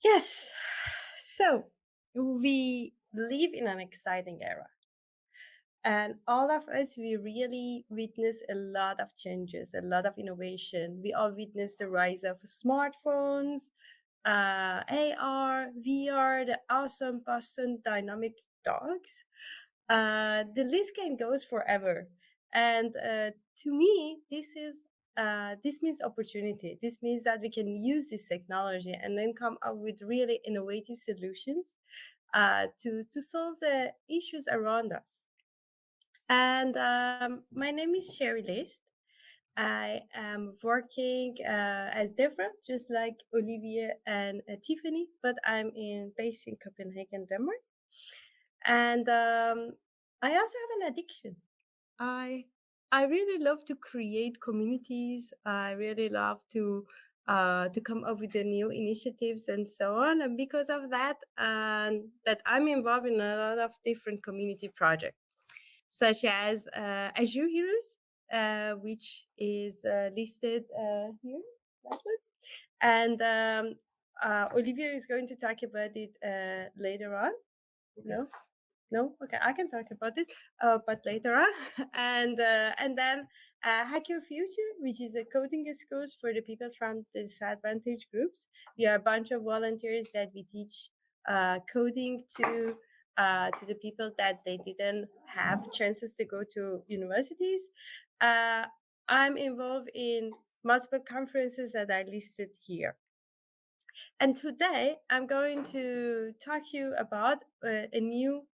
Yes. So we live in an exciting era. And all of us, we really witness a lot of changes, a lot of innovation. We all witness the rise of smartphones, AR, VR, the awesome Boston Dynamic dogs. The list can goes forever. And to me, this means opportunity. This means that we can use this technology and then come up with really innovative solutions to solve the issues around us. And my name is Sherry List. I am working as Deborah, just like Olivia and Tiffany, but based in Copenhagen, Denmark. And I also have an addiction. I I really love to create communities. I really love to come up with the new initiatives and so on. And because of that, that I'm involved in a lot of different community projects, such as Azure Heroes, which is listed here, that one. And Olivia is going to talk about it later on. Okay. No? No, okay, I can talk about it, but later on. And then Hack Your Future, which is a coding schools for the people from disadvantaged groups. We are a bunch of volunteers that we teach coding to the people that they didn't have chances to go to universities. I'm involved in multiple conferences that I listed here. And today I'm going to talk to you about a new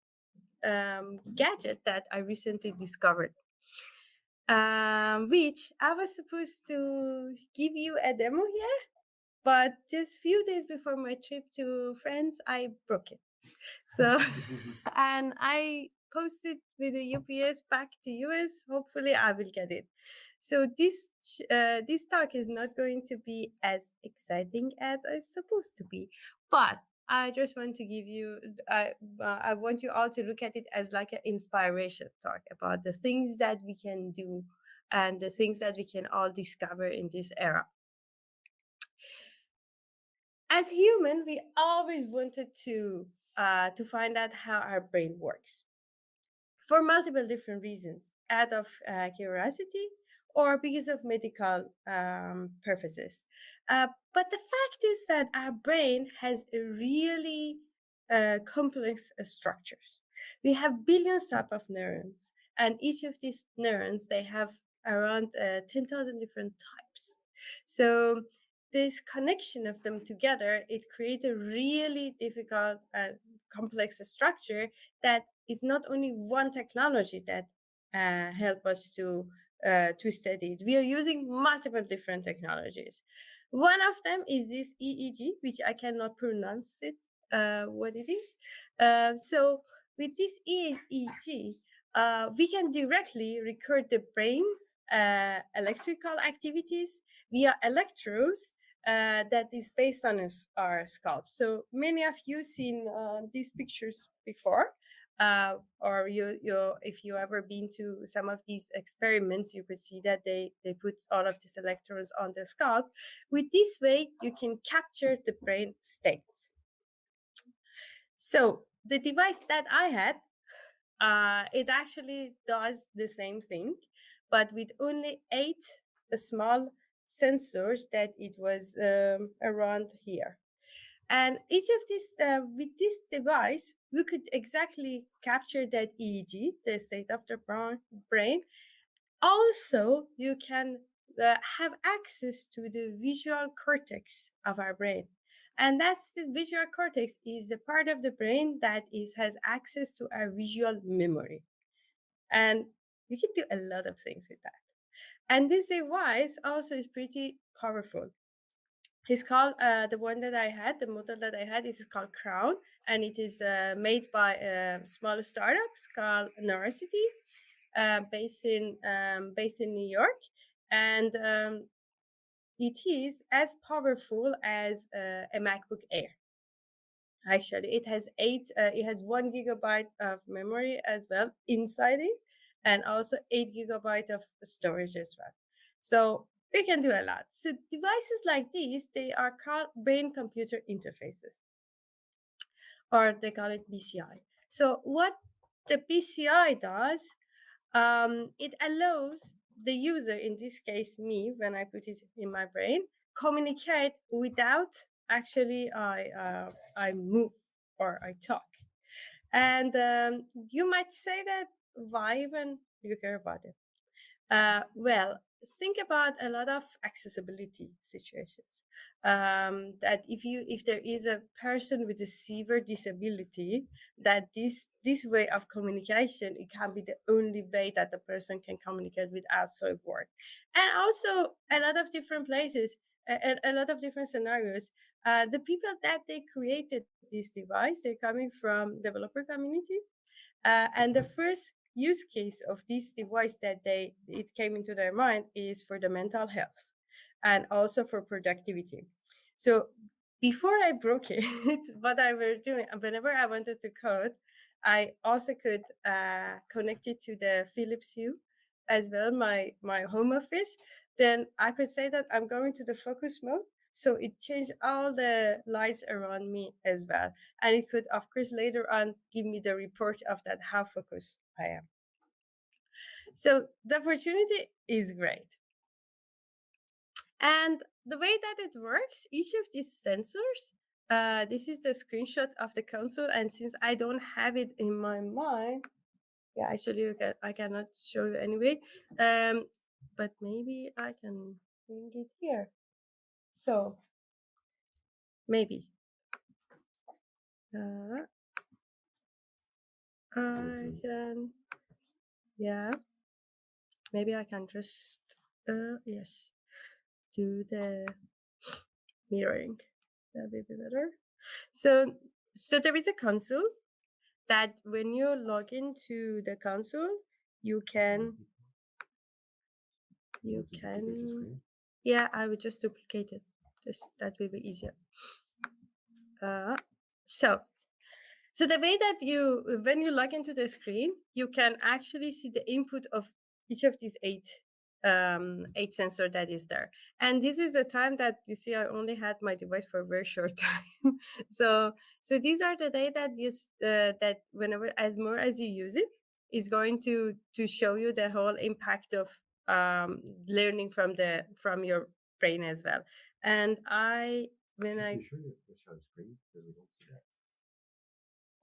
gadget that I recently discovered, which I was supposed to give you a demo here, but just few days before my trip to France, I broke it. So, and I posted with the UPS back to US. Hopefully, I will get it. So this talk is not going to be as exciting as it's supposed to be, but I just want to give you. I want you all to look at it as like an inspiration talk about the things that we can do and the things that we can all discover in this era. As human, we always wanted to find out how our brain works for multiple different reasons, out of curiosity or because of medical purposes. But the fact is that our brain has a really complex structures. We have billions type of neurons, and each of these neurons they have around 10,000 different types. So this connection of them together, it creates a really difficult and complex structure that is not only one technology that help us to study it. We are using multiple different technologies. One of them is this EEG, which I cannot pronounce it what it is. So with this EEG, we can directly record the brain electrical activities via electrodes that is based on our scalp. So many of you seen these pictures before, or if you ever been to some of these experiments, you could see that they put all of these electrodes on the scalp. With this way, you can capture the brain states. So the device that I had, it actually does the same thing, but with only 8 small sensors that it was around here. And each of these, with this device, we could exactly capture that EEG, the state of the brain. Also, you can have access to the visual cortex of our brain. And that's the visual cortex is the part of the brain that has access to our visual memory. And you can do a lot of things with that. And this device also is pretty powerful. It's called the one that I had, the model that I had is called Crown, and it is made by a small startup called Neurosity, based in New York, and it is as powerful as a MacBook Air. Actually, it has 1 gigabyte of memory as well inside it, and also 8 gigabyte of storage as well. So we can do a lot. So devices like these, they are called brain-computer interfaces, or they call it BCI. So what the BCI does, it allows the user, in this case me, when I put it in my brain, communicate without actually I move or I talk. And you might say that why even you care about it? Well, think about a lot of accessibility situations. That if there is a person with a severe disability, that this way of communication, it can be the only way that the person can communicate with outside world, and also a lot of different places, a lot of different scenarios. The people that they created this device, they're coming from developer community, and the first use case of this device that it came into their mind is for the mental health and also for productivity. So before I broke it, what I were doing, whenever I wanted to code, I also could connect it to the Philips Hue as well, my home office. Then I could say that I'm going to the focus mode. So it changed all the lights around me as well. And it could, of course, later on give me the report of that how focused I am. So the opportunity is great. And the way that it works, each of these sensors, this is the screenshot of the console. And since I don't have it in my mind, yeah, actually, I cannot show you anyway. But maybe I can bring it here. So maybe I can, yeah, maybe I can just, yes, do the mirroring. That will be better. So there is a console that when you log into the console, you can, yeah, I would just duplicate it. That will be easier. So the way that when you log into the screen, you can actually see the input of each of these eight sensor that is there. And this is the time that you see I only had my device for a very short time. So these are the data that whenever, as more as you use it, is going to show you the whole impact of learning from your brain as well. And when I Sure you share the screen because we don't see that.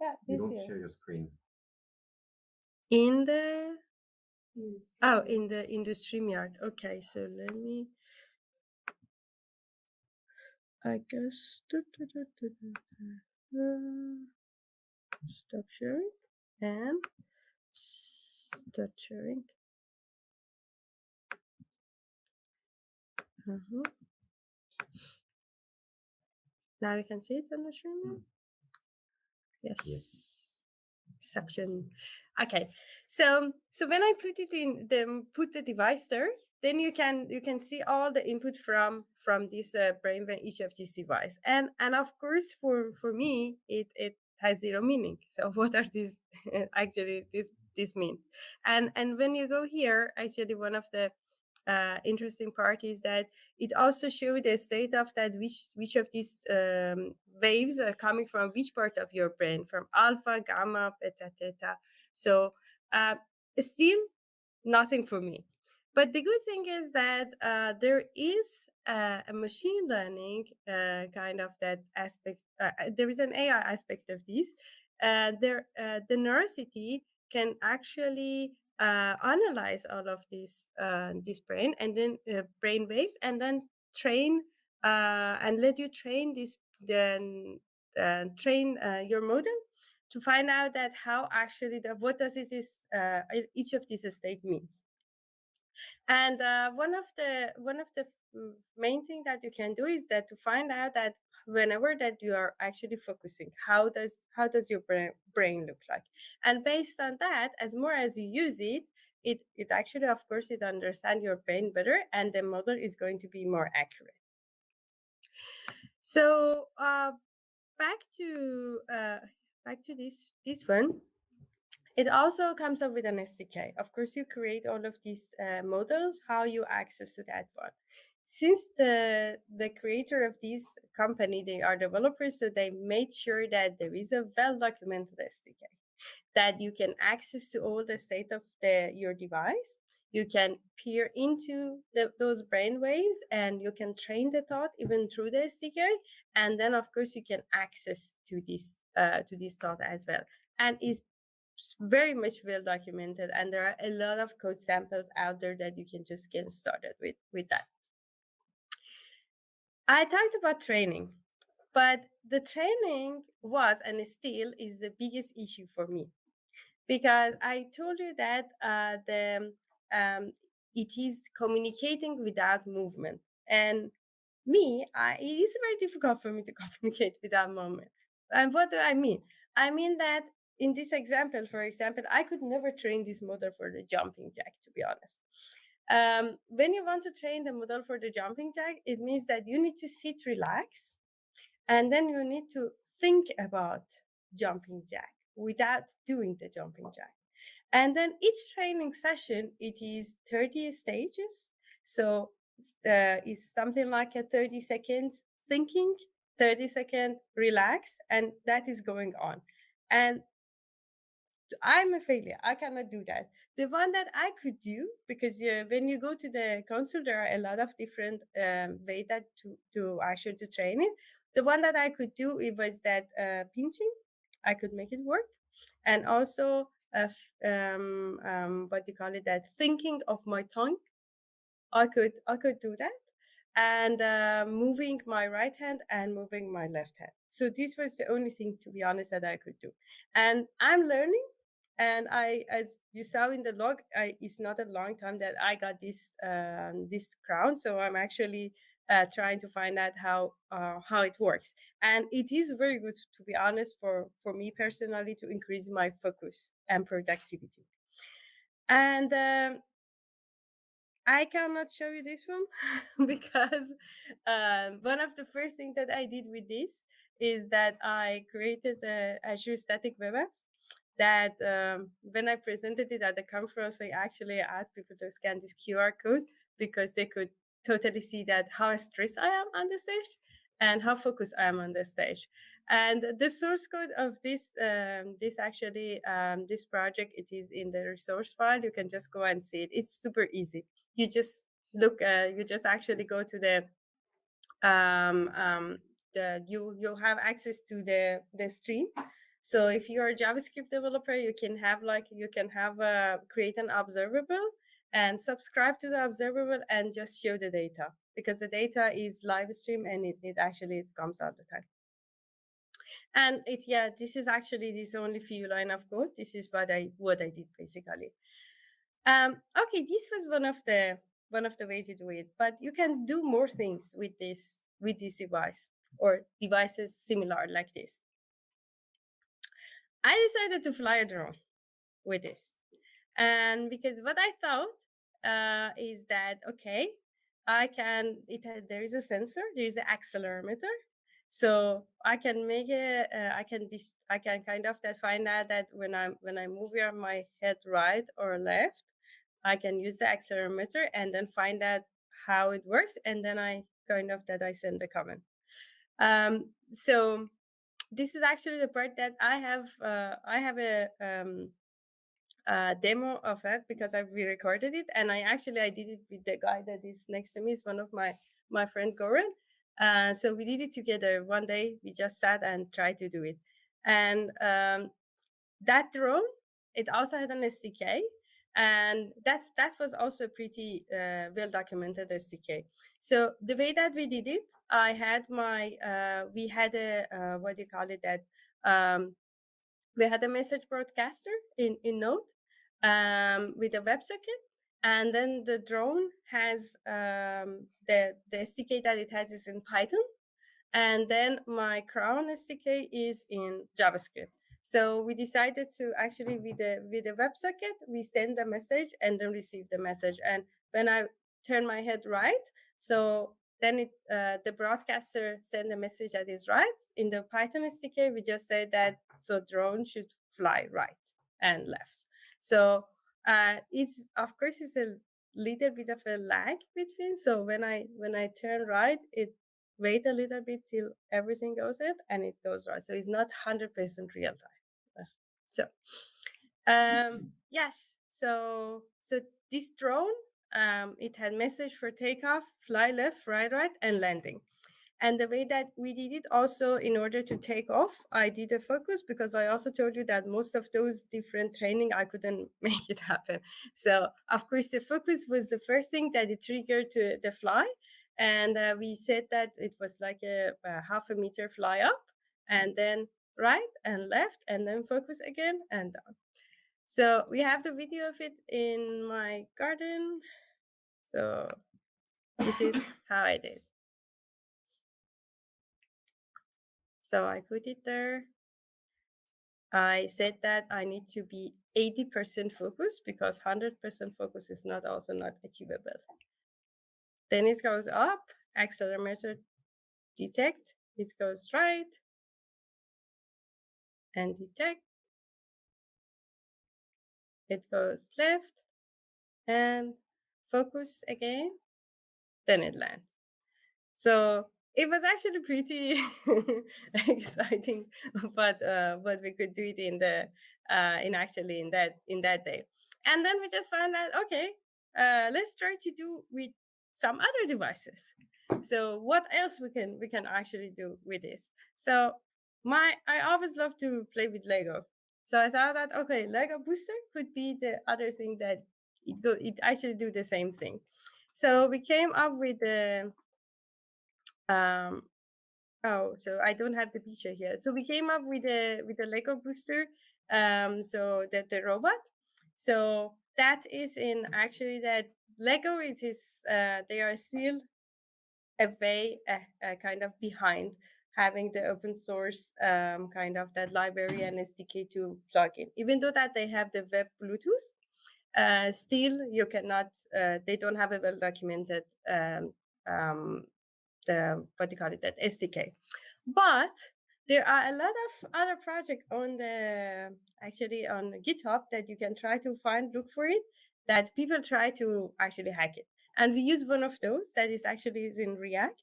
Yeah, you don't share your screen in the in the StreamYard. Okay, so let me, I guess, stop sharing and start sharing. Now you can see it on the StreamYard. Yes. Exception. Okay, so when I put it in put the device there, then you can see all the input from this brain when each of these device, and of course for me it has zero meaning. So what are these actually this mean? And when you go here, actually one of the interesting part is that it also shows the state of that which of these waves are coming from which part of your brain, from alpha, gamma, beta, theta. So still nothing for me. But the good thing is that there is a machine learning kind of that aspect. There is an AI aspect of this. The neurosity can actually analyze all of this brain and then brain waves, and then train and let you train this, then train your model to find out that how actually what does it is each of these state means. And one of the main thing that you can do is that to find out that whenever that you are actually focusing, how does your brain look like, and based on that, as more as you use it, it actually, of course, it understands your brain better, and the model is going to be more accurate. So back to this one. It also comes up with an SDK. Of course, you create all of these models, how you access to that one. Since the creator of this company, they are developers, so they made sure that there is a well-documented SDK that you can access to all the state of your device. You can peer into those brain waves and you can train the thought even through the SDK. And then, of course, you can access to this thought as well. And it's very much well documented. And there are a lot of code samples out there that you can just get started with that. I talked about training, but the training was and still is the biggest issue for me because I told you that it is communicating without movement, and it is very difficult for me to communicate without movement. And what do I mean? I mean that in this example, for example, I could never train this model for the jumping jack, to be honest. When you want to train the model for the jumping jack, it means that you need to sit relax and then you need to think about jumping jack without doing the jumping jack. And then each training session, it is 30 stages. So it's something like a 30 seconds thinking, 30-second relax, and that is going on. And I'm a failure. I cannot do that. The one that I could do, because when you go to the console, there are a lot of different way that to actually to train it. The one that I could do it was that pinching. I could make it work, and also what do you call it? That thinking of my tongue. I could do that, and moving my right hand and moving my left hand. So this was the only thing, to be honest, that I could do, and I'm learning. And as you saw in the log, it's not a long time that I got this crown. So I'm actually trying to find out how it works, and it is very good, to be honest, for me personally, to increase my focus and productivity. And I cannot show you this one because one of the first things that I did with this is that I created a Azure Static Web Apps that when I presented it at the conference, I actually asked people to scan this QR code because they could totally see that how stressed I am on the stage and how focused I am on the stage. And the source code of this project, it is in the resource file. You can just go and see it. It's super easy. You just you just actually go to um, um, you have access to the stream. So if you're a JavaScript developer, you can have create an observable and subscribe to the observable and just show the data, because the data is live stream and it comes all the time. And this is actually this only few line of code. This is what I did basically. Okay, this was one of the way to do it, but you can do more things with this device or devices similar like this. I decided to fly a drone with this, and because what I thought is that okay, there is a sensor, there is an accelerometer, so I can make it. I can kind of that find out that when I move my head right or left, I can use the accelerometer and then find out how it works, and then I send the comment. So this is actually the part that I have. I have a demo of it because we recorded it, and I did it with the guy that is next to me. Is one of my friend Goran. So we did it together. One day we just sat and tried to do it, and that drone, it also had an SDK, and that was also pretty well documented SDK. So the way that we did it, I had my we had a what do you call it that we had a message broadcaster in Node with a WebSocket, and then the drone has the SDK that it has is in Python, and then my Crown SDK is in JavaScript. So we decided to actually with the WebSocket, we send the message and then receive the message. And when I turn my head right, so then the broadcaster send a message that is right. In the Python SDK, we just say that so drone should fly right. and lefts. So it's, of course, it's a little bit of a lag between. So when I turn right, it wait a little bit till everything goes in and it goes right. So it's not 100% real time. So yes, so this drone, it had message for takeoff, fly left, fly right, and landing. And the way that we did it also, in order to take off, I did a focus, because I also told you that most of those different training I couldn't make it happen. So of course the focus was the first thing that it triggered to the fly. And we said that it was like a half a meter fly up, and then right and left, and then focus again and down. So we have the video of it in my garden. So this is how I did. So I put it there. I said that I need to be 80% focused, because 100% focus is not also not achievable. Then it goes up, accelerometer detect, it goes right and detect, it goes left and focus again, then it lands. So it was actually pretty exciting, but we could do it in the in actually in that day. And then we just found out, okay, let's try to do with some other devices. So what else we can actually do with this? So I always love to play with Lego. So I thought that, okay, Lego booster could be the other thing that it actually do the same thing. So we came up with the um, oh, so I don't have the picture here. So we came up with a Lego booster. So the robot. So that is in actually that Lego. It is they are still a way kind of behind having the open source kind of that library and SDK to plug in. Even though that they have the web Bluetooth, still you cannot. They don't have a well documented um, the what do you call it, that SDK. But there are a lot of other projects on the actually on GitHub that you can try to find, look for it, that people try to actually hack it. And we use one of those that is actually is in React,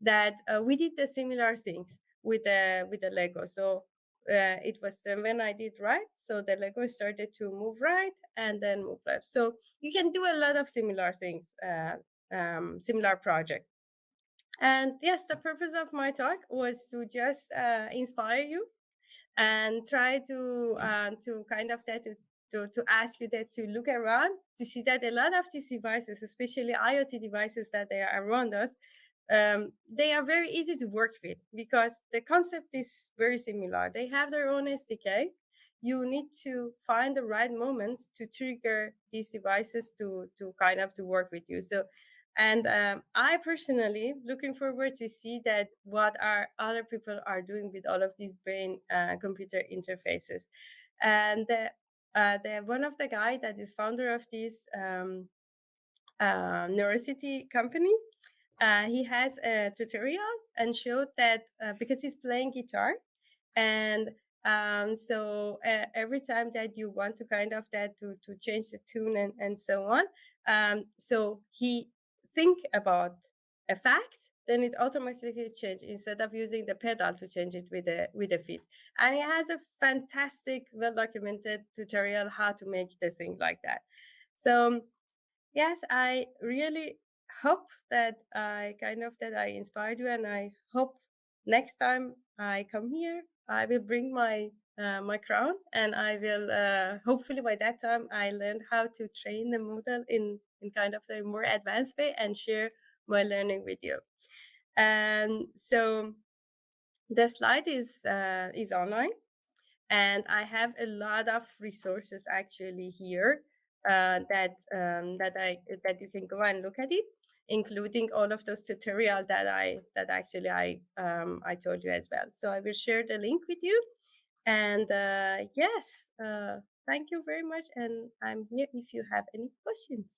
that we did the similar things with the Lego. So it was when I did right, so the Lego started to move right and then move left. So you can do a lot of similar things, similar project. And yes, the purpose of my talk was to just inspire you and try to kind of that to ask you that to look around to see that a lot of these devices, especially IoT devices that they are around us, they are very easy to work with, because the concept is very similar. They have their own SDK. You need to find the right moments to trigger these devices to kind of to work with you. So, and I personally looking forward to see that what are other people are doing with all of these brain computer interfaces. And the one of the guy that is founder of this neurocity company, he has a tutorial and showed that because he's playing guitar, and so every time that you want to kind of that to change the tune and so on, so he think about a fact, then it automatically change instead of using the pedal to change it with the feet. And he has a fantastic, well documented tutorial how to make the thing like that. So yes, I really hope that I inspired you, and I hope next time I come here, I will bring my crown, and I will hopefully by that time I learned how to train the model in kind of a more advanced way and share my learning with you. And so the slide is online, and I have a lot of resources actually here that you can go and look at it, including all of those tutorial that actually I told you as well. So I will share the link with you. And yes, thank you very much, and I'm here if you have any questions.